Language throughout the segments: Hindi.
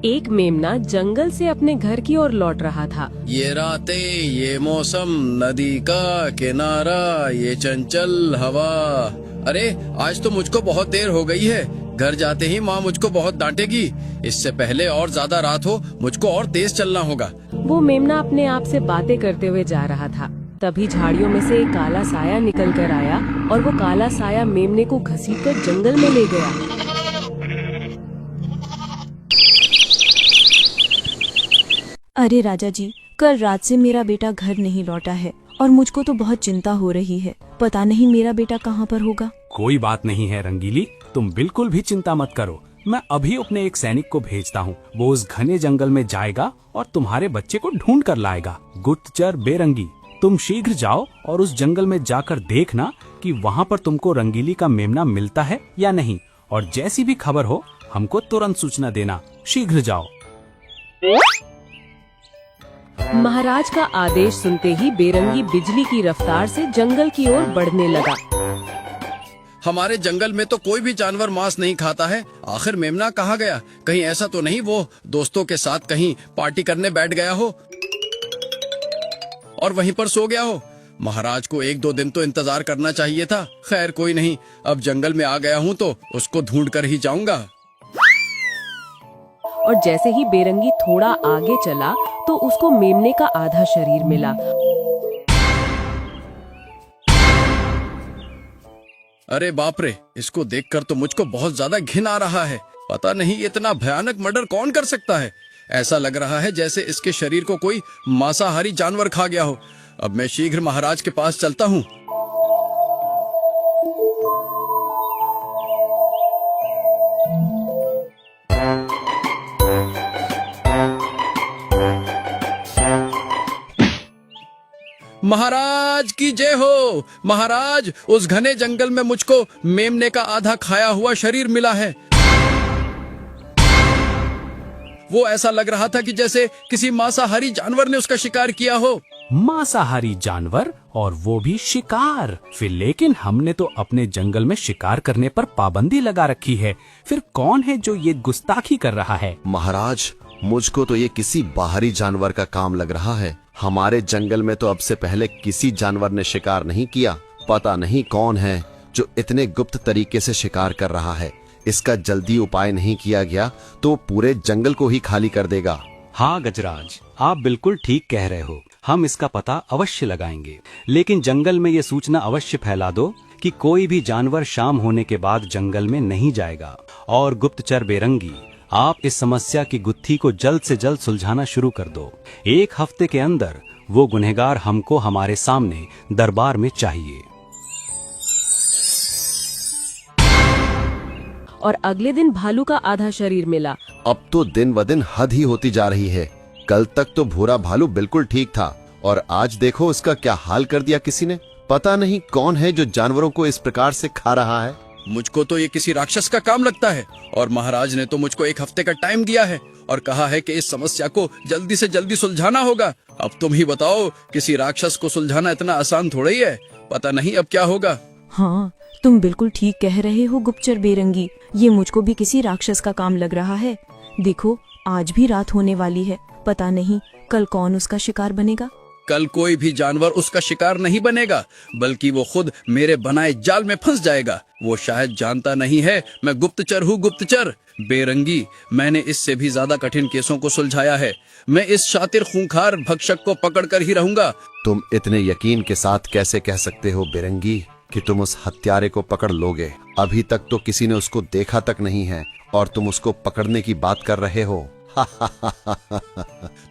एक मेमना जंगल से अपने घर की ओर लौट रहा था। ये रातें, ये मौसम, नदी का किनारा, ये चंचल हवा। अरे आज तो मुझको बहुत देर हो गई है। घर जाते ही माँ मुझको बहुत डांटेगी। इससे पहले और ज्यादा रात हो, मुझको और तेज चलना होगा। वो मेमना अपने आप से बातें करते हुए जा रहा था। तभी झाड़ियों में से एक काला साया निकल कर आया और वो काला साया मेमने को घसीटकर जंगल में ले गया। अरे राजा जी, कल रात से मेरा बेटा घर नहीं लौटा है और मुझको तो बहुत चिंता हो रही है। पता नहीं मेरा बेटा कहाँ पर होगा। कोई बात नहीं है रंगीली, तुम बिल्कुल भी चिंता मत करो। मैं अभी अपने एक सैनिक को भेजता हूँ। वो उस घने जंगल में जाएगा और तुम्हारे बच्चे को ढूंढ कर लाएगा। गुप्तचर बेरंगी, तुम शीघ्र जाओ और उस जंगल में जाकर देखना कि वहाँ पर तुमको रंगीली का मेमना मिलता है या नहीं। और जैसी भी खबर हो हमको तुरंत सूचना देना। शीघ्र जाओ। महाराज का आदेश सुनते ही बेरंगी बिजली की रफ्तार से जंगल की ओर बढ़ने लगा। हमारे जंगल में तो कोई भी जानवर मांस नहीं खाता है। आखिर मेमना कहाँ गया? कहीं ऐसा तो नहीं वो दोस्तों के साथ कहीं पार्टी करने बैठ गया हो और वहीं पर सो गया हो? महाराज को 1-2 दिन तो इंतजार करना चाहिए था। खैर कोई नहीं, अब जंगल में आ गया हूँ तो उसको ढूंढ कर ही जाऊंगा। और जैसे ही बेरंगी थोड़ा आगे चला तो उसको मेमने का आधा शरीर मिला। अरे बाप रे, इसको देखकर तो मुझको बहुत ज्यादा घिन आ रहा है। पता नहीं इतना भयानक मर्डर कौन कर सकता है। ऐसा लग रहा है जैसे इसके शरीर को कोई मांसाहारी जानवर खा गया हो। अब मैं शीघ्र महाराज के पास चलता हूँ। महाराज की जय हो। महाराज, उस घने जंगल में मुझको मेमने का आधा खाया हुआ शरीर मिला है। वो ऐसा लग रहा था कि जैसे किसी मांसाहारी जानवर ने उसका शिकार किया हो। मांसाहारी जानवर, और वो भी शिकार? फिर लेकिन हमने तो अपने जंगल में शिकार करने पर पाबंदी लगा रखी है। फिर कौन है जो ये गुस्ताखी कर रहा है? महाराज, मुझको तो ये किसी बाहरी जानवर का काम लग रहा है। हमारे जंगल में तो अब से पहले किसी जानवर ने शिकार नहीं किया। पता नहीं कौन है जो इतने गुप्त तरीके से शिकार कर रहा है। इसका जल्दी उपाय नहीं किया गया तो पूरे जंगल को ही खाली कर देगा। हाँ गजराज, आप बिल्कुल ठीक कह रहे हो। हम इसका पता अवश्य लगाएंगे। लेकिन जंगल में ये सूचना अवश्य फैला दो कि कोई भी जानवर शाम होने के बाद जंगल में नहीं जाएगा। और गुप्तचर बेरंगी, आप इस समस्या की गुत्थी को जल्द से जल्द सुलझाना शुरू कर दो। 1 हफ्ते के अंदर वो गुनहगार हमको हमारे सामने दरबार में चाहिए। और अगले दिन भालू का आधा शरीर मिला। अब तो दिन ब दिन हद ही होती जा रही है। कल तक तो भूरा भालू बिल्कुल ठीक था और आज देखो उसका क्या हाल कर दिया किसी ने। पता नहीं कौन है जो जानवरों को इस प्रकार से खा रहा है। मुझको तो ये किसी राक्षस का काम लगता है। और महाराज ने तो मुझको 1 हफ्ते का टाइम दिया है और कहा है कि इस समस्या को जल्दी से जल्दी सुलझाना होगा। अब तुम ही बताओ, किसी राक्षस को सुलझाना इतना आसान थोड़ा ही है। पता नहीं अब क्या होगा। हाँ, तुम बिल्कुल ठीक कह रहे हो गुप्तचर बेरंगी। ये मुझको भी किसी राक्षस का काम लग रहा है। देखो, आज भी रात होने वाली है। पता नहीं कल कौन उसका शिकार बनेगा। कल कोई भी जानवर उसका शिकार नहीं बनेगा, बल्कि वो खुद मेरे बनाए जाल में फंस जाएगा। वो शायद जानता नहीं है मैं गुप्तचर हूँ। गुप्तचर बेरंगी, मैंने इससे भी ज्यादा कठिन केसों को सुलझाया है। मैं इस शातिर खूंखार भक्षक को पकड़ कर ही रहूंगा। तुम इतने यकीन के साथ कैसे कह सकते हो बेरंगी कि तुम उस हत्यारे को पकड़ लोगे? अभी तक तो किसी ने उसको देखा तक नहीं है और तुम उसको पकड़ने की बात कर रहे हो।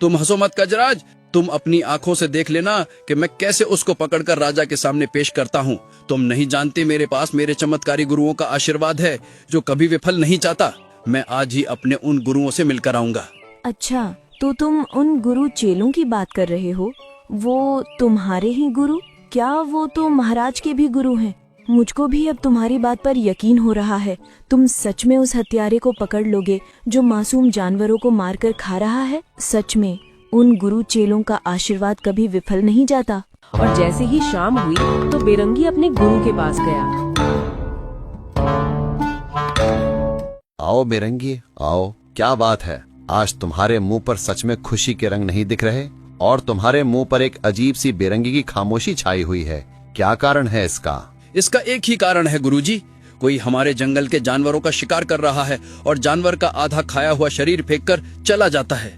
तुम हंसो मत गजराज। तुम अपनी आंखों से देख लेना कि मैं कैसे उसको पकड़कर राजा के सामने पेश करता हूँ। तुम नहीं जानते, मेरे पास मेरे चमत्कारी गुरुओं का आशीर्वाद है जो कभी विफल नहीं चाहता। मैं आज ही अपने उन गुरुओं से मिलकर आऊंगा। अच्छा, तो तुम उन गुरु चेलों की बात कर रहे हो? वो तुम्हारे ही गुरु? क्या वो तो महाराज के भी गुरु हैं? मुझको भी अब तुम्हारी बात पर यकीन हो रहा है। तुम सच में उस हत्यारे को पकड़ लोगे जो मासूम जानवरों को मारकर खा रहा है। सच में उन गुरु चेलों का आशीर्वाद कभी विफल नहीं जाता। और जैसे ही शाम हुई तो बेरंगी अपने गुरु के पास गया। आओ बेरंगी, आओ। क्या बात है, आज तुम्हारे मुंह पर सच में खुशी के रंग नहीं दिख रहे और तुम्हारे मुंह पर एक अजीब सी बेरंगी की खामोशी छाई हुई है। क्या कारण है इसका? इसका एक ही कारण है गुरुजी। कोई हमारे जंगल के जानवरों का शिकार कर रहा है और जानवर का आधा खाया हुआ शरीर फेंककर चला जाता है।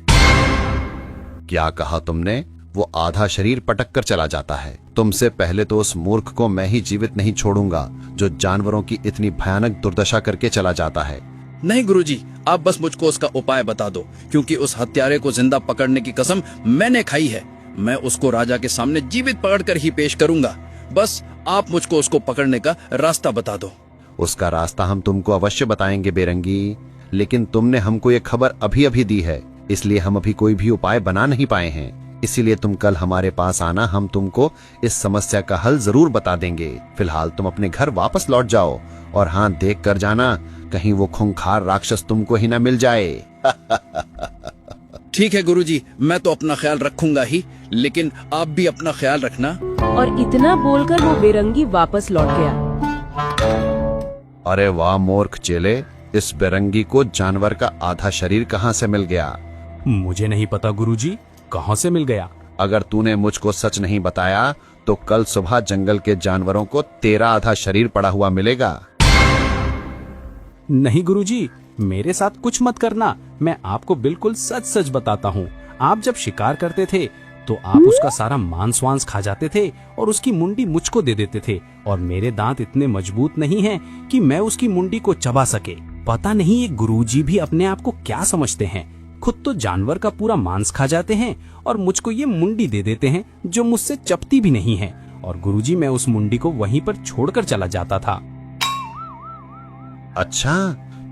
क्या कहा तुमने? वो आधा शरीर पटक कर चला जाता है? तुमसे पहले तो उस मूर्ख को मैं ही जीवित नहीं छोड़ूंगा जो जानवरों की इतनी भयानक दुर्दशा करके चला जाता है। नहीं गुरुजी, आप बस मुझको उसका उपाय बता दो, क्योंकि उस हत्यारे को जिंदा पकड़ने की कसम मैंने खाई है। मैं उसको राजा के सामने जीवित पकड़कर ही पेश करूंगा। बस आप मुझको उसको पकड़ने का रास्ता बता दो। उसका रास्ता हम तुमको अवश्य बताएंगे बेरंगी, लेकिन तुमने हमको ये खबर अभी अभी दी है, इसलिए हम अभी कोई भी उपाय बना नहीं पाए हैं। इसीलिए तुम कल हमारे पास आना, हम तुमको इस समस्या का हल जरूर बता देंगे। फिलहाल तुम अपने घर वापस लौट जाओ और हाँ, देख कर जाना कहीं वो खूंखार राक्षस तुमको ही ना मिल जाए। ठीक है गुरुजी, मैं तो अपना ख्याल रखूंगा ही, लेकिन आप भी अपना ख्याल रखना। और इतना बोलकर वो बेरंगी वापस लौट गया। अरे वाह मूर्ख चेले, इस बेरंगी को जानवर का आधा शरीर कहाँ से मिल गया? मुझे नहीं पता गुरुजी, कहाँ से मिल गया। अगर तूने मुझको सच नहीं बताया तो कल सुबह जंगल के जानवरों को तेरा आधा शरीर पड़ा हुआ मिलेगा। नहीं गुरुजी, मेरे साथ कुछ मत करना। मैं आपको बिल्कुल सच सच बताता हूँ। आप जब शिकार करते थे तो आप उसका सारा मांस वांस खा जाते थे और उसकी मुंडी मुझको दे देते थे, और मेरे दांत इतने मजबूत नहीं हैं कि मैं उसकी मुंडी को चबा सके। पता नहीं ये गुरुजी भी अपने आप को क्या समझते हैं। खुद तो जानवर का पूरा मांस खा जाते हैं और मुझको ये मुंडी दे देते हैं जो मुझसे चपती भी नहीं है। और गुरुजी, मैं उस मुंडी को वहीं पर छोड़कर चला जाता था। अच्छा,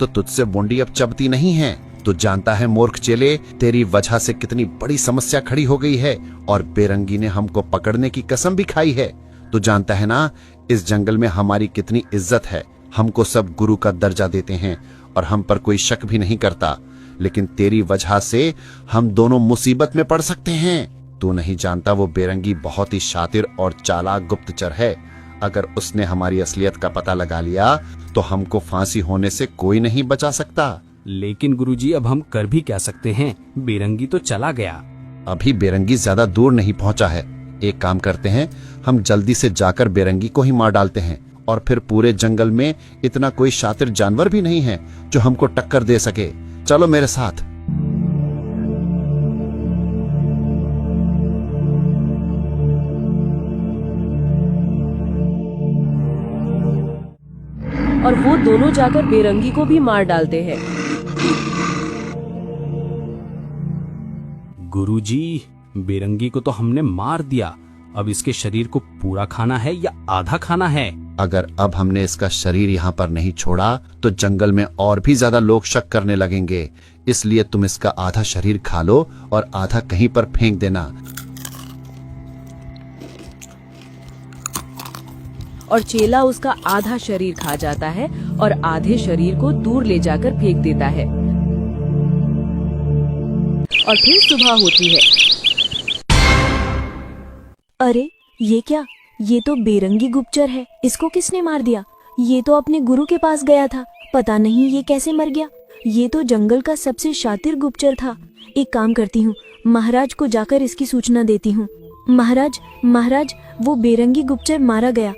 तो तुझसे मुंडी अब चबती नहीं है? तू जानता है मूर्ख चेले, तेरी वजह से कितनी बड़ी समस्या खड़ी हो गई है और बेरंगी ने हमको पकड़ने की कसम भी खाई है। तू जानता है ना, इस जंगल में हमारी कितनी इज्जत है। हमको सब गुरु का दर्जा देते हैं और हम पर कोई शक भी नहीं करता, लेकिन तेरी वजह से हम दोनों मुसीबत में पड़ सकते हैं। तू नहीं जानता, वो बेरंगी बहुत ही शातिर और चालाक गुप्तचर है। अगर उसने हमारी असलियत का पता लगा लिया तो हमको फांसी होने से कोई नहीं बचा सकता। लेकिन गुरुजी, अब हम कर भी क्या सकते हैं? बेरंगी तो चला गया। अभी बेरंगी ज्यादा दूर नहीं पहुंचा है। एक काम करते हैं, हम जल्दी से जाकर बेरंगी को ही मार डालते हैं, और फिर पूरे जंगल में इतना कोई शातिर जानवर भी नहीं है जो हमको टक्कर दे सके। चलो मेरे साथ। और वो दोनों जाकर बेरंगी को भी मार डालते हैं। गुरुजी, बेरंगी को तो हमने मार दिया। अब इसके शरीर को पूरा खाना है या आधा खाना है? अगर अब हमने इसका शरीर यहाँ पर नहीं छोड़ा तो जंगल में और भी ज्यादा लोग शक करने लगेंगे। इसलिए तुम इसका आधा शरीर खा लो और आधा कहीं पर फेंक देना। और चेला उसका आधा शरीर खा जाता है और आधे शरीर को दूर ले जाकर फेंक देता है। और फिर सुबह होती है। अरे ये क्या? ये तो बेरंगी गुप्तचर है। इसको किसने मार दिया? ये तो अपने गुरु के पास गया था, पता नहीं ये कैसे मर गया। ये तो जंगल का सबसे शातिर गुप्तचर था। एक काम करती हूँ, महाराज को जाकर इसकी सूचना देती हूँ। महाराज, महाराज, वो बेरंगी गुप्तचर मारा गया।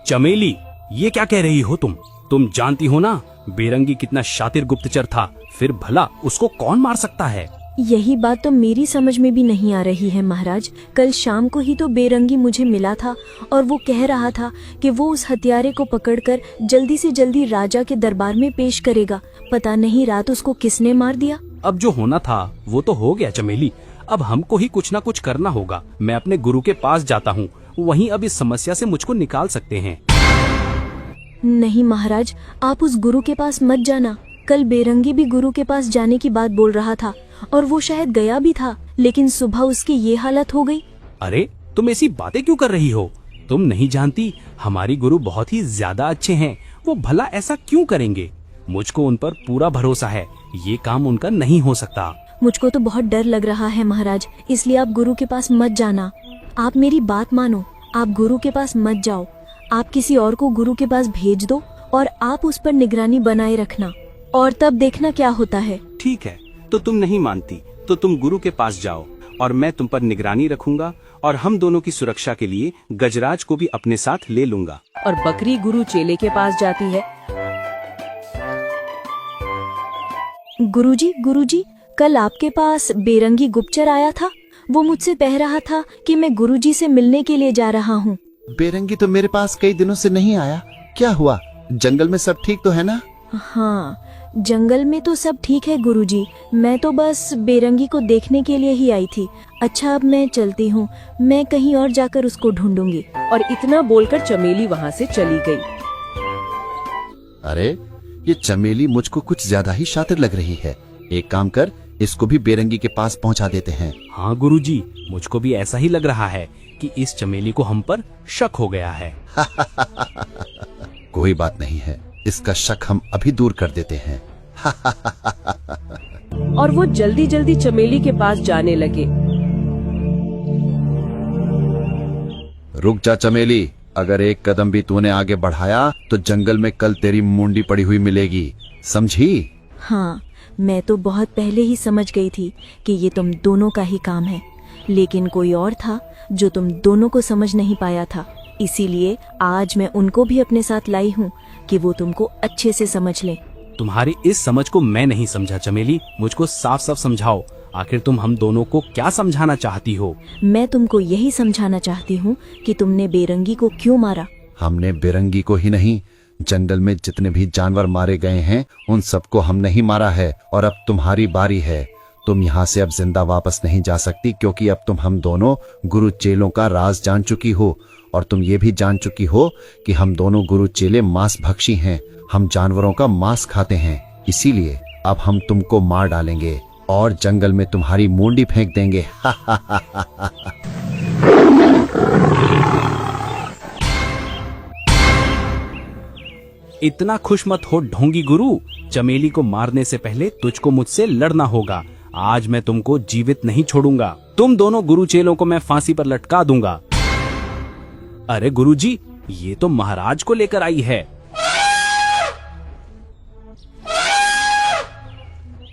चमेली, ये क्या कह रही हो तुम? तुम जानती हो ना बेरंगी कितना शातिर गुप्तचर था, फिर भला उसको कौन मार सकता है? यही बात तो मेरी समझ में भी नहीं आ रही है महाराज। कल शाम को ही तो बेरंगी मुझे मिला था और वो कह रहा था कि वो उस हत्यारे को पकड़कर जल्दी से जल्दी राजा के दरबार में पेश करेगा। पता नहीं रात उसको किसने मार दिया। अब जो होना था वो तो हो गया चमेली। अब हमको ही कुछ ना कुछ करना होगा। मैं अपने गुरु के पास जाता हूँ, वहीं अब इस समस्या से मुझको निकाल सकते हैं। नहीं महाराज, आप उस गुरु के पास मत जाना। कल बेरंगी भी गुरु के पास जाने की बात बोल रहा था और वो शायद गया भी था, लेकिन सुबह उसकी ये हालत हो गई। अरे तुम ऐसी बातें क्यों कर रही हो? तुम नहीं जानती हमारी गुरु बहुत ही ज्यादा अच्छे हैं। वो भला ऐसा क्यों करेंगे? मुझको उन पर पूरा भरोसा है। ये काम उनका नहीं हो सकता। मुझको तो बहुत डर लग रहा है महाराज, इसलिए आप गुरु के पास मत जाना। आप मेरी बात मानो, आप गुरु के पास मत जाओ। आप किसी और को गुरु के पास भेज दो और आप उस पर निगरानी बनाए रखना, और तब देखना क्या होता है। ठीक है, तो तुम नहीं मानती तो तुम गुरु के पास जाओ और मैं तुम पर निगरानी रखूंगा और हम दोनों की सुरक्षा के लिए गजराज को भी अपने साथ ले लूंगा। और बकरी गुरु चेले के पास जाती है। गुरुजी, कल आपके पास बेरंगी गुप्तचर आया था। वो मुझसे कह रहा था कि मैं गुरुजी से मिलने के लिए जा रहा हूँ। बेरंगी तो मेरे पास कई दिनों से नहीं आया। क्या हुआ? जंगल में सब ठीक तो है ना? हाँ, जंगल में तो सब ठीक है गुरुजी। मैं तो बस बेरंगी को देखने के लिए ही आई थी। अच्छा, अब मैं चलती हूँ। मैं कहीं और जाकर उसको ढूंढूंगी। और इतना बोलकर चमेली वहाँ से चली गई। अरे, ये चमेली मुझको कुछ ज्यादा ही शातिर लग रही है। एक काम कर, इसको भी बेरंगी के पास पहुंचा देते हैं। हाँ गुरुजी, मुझको भी ऐसा ही लग रहा है कि इस चमेली को हम पर शक हो गया है। कोई बात नहीं है, इसका शक हम अभी दूर कर देते हैं। और वो जल्दी जल्दी चमेली के पास जाने लगे। रुक जा चमेली, अगर एक कदम भी तूने आगे बढ़ाया तो जंगल में कल तेरी मुंडी पड़ी हुई मिलेगी, समझी? हाँ, मैं तो बहुत पहले ही समझ गई थी कि ये तुम दोनों का ही काम है, लेकिन कोई और था जो तुम दोनों को समझ नहीं पाया था। इसीलिए आज मैं उनको भी अपने साथ लाई हूँ कि वो तुमको अच्छे से समझ लें। तुम्हारी इस समझ को मैं नहीं समझा चमेली, मुझको साफ साफ समझाओ। आखिर तुम हम दोनों को क्या समझाना चाहती हो? मैं तुमको यही समझाना चाहती हूँ कि तुमने बेरंगी को क्यों मारा। हमने बेरंगी को ही नहीं, जंगल में जितने भी जानवर मारे गए हैं उन सबको हमने ही मारा है। और अब तुम्हारी बारी है। तुम यहाँ से अब जिंदा वापस नहीं जा सकती, क्योंकि अब तुम हम दोनों गुरु चेलों का राज जान चुकी हो। और तुम ये भी जान चुकी हो कि हम दोनों गुरु चेले मांस भक्षी हैं। हम जानवरों का मांस खाते हैं, इसीलिए अब हम तुमको मार डालेंगे और जंगल में तुम्हारी मुंडी फेंक देंगे। इतना खुश मत हो ढोंगी गुरु, चमेली को मारने से पहले तुझको मुझसे लड़ना होगा। आज मैं तुमको जीवित नहीं छोड़ूंगा। तुम दोनों गुरु चेलों को मैं फांसी पर लटका दूंगा। अरे गुरुजी, ये तो महाराज को लेकर आई है।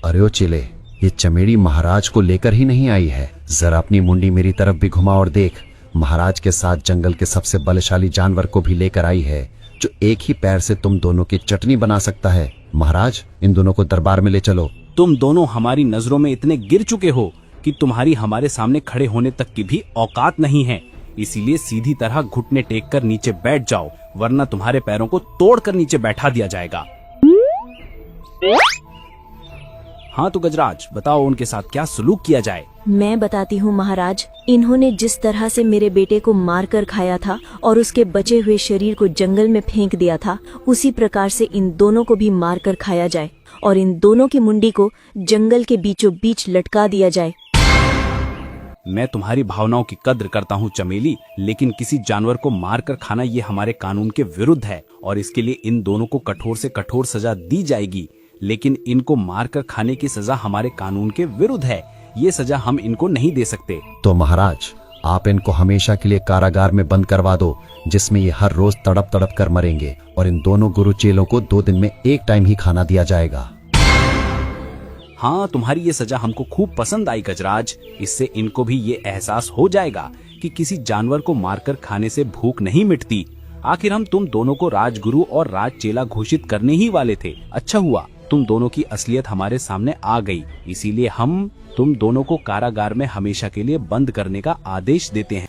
अरे ओ चेले, ये चमेली महाराज को लेकर ही नहीं आई है। जरा अपनी मुंडी मेरी तरफ भी घुमा और देख। महाराज के साथ जंगल के सबसे बलशाली जानवर को भी लेकर आई है, जो एक ही पैर से तुम दोनों की चटनी बना सकता है। महाराज, इन दोनों को दरबार में ले चलो। तुम दोनों हमारी नजरों में इतने गिर चुके हो कि तुम्हारी हमारे सामने खड़े होने तक की भी औकात नहीं है। इसीलिए सीधी तरह घुटने टेक कर नीचे बैठ जाओ, वरना तुम्हारे पैरों को तोड़कर नीचे बैठा दिया जाएगा। हाँ तो गजराज, बताओ उनके साथ क्या सलूक किया जाए। मैं बताती हूँ महाराज। इन्होंने जिस तरह से मेरे बेटे को मारकर खाया था और उसके बचे हुए शरीर को जंगल में फेंक दिया था, उसी प्रकार से इन दोनों को भी मारकर खाया जाए और इन दोनों की मुंडी को जंगल के बीचों बीच लटका दिया जाए। मैं तुम्हारी भावनाओं की कद्र करता हूँ चमेली, लेकिन किसी जानवर को मारकर खाना ये हमारे कानून के विरुद्ध है और इसके लिए इन दोनों को कठोर से कठोर सजा दी जाएगी। लेकिन इनको मारकर खाने की सजा हमारे कानून के विरुद्ध है। ये सजा हम इनको नहीं दे सकते। तो महाराज, आप इनको हमेशा के लिए कारागार में बंद करवा दो, जिसमें ये हर रोज तड़प तड़प कर मरेंगे और इन दोनों गुरु चेलों को 2 दिन में एक टाइम ही खाना दिया जाएगा। हाँ, तुम्हारी ये सजा हमको खूब पसंद आई गजराज। इससे इनको भी ये एहसास हो जाएगा कि किसी जानवर को मारकर खाने से भूख नहीं मिटती। आखिर हम तुम दोनों को राजगुरु और राज चेला घोषित करने ही वाले थे। अच्छा हुआ तुम दोनों की असलियत हमारे सामने आ गई, इसीलिए हम तुम दोनों को कारागार में हमेशा के लिए बंद करने का आदेश देते हैं।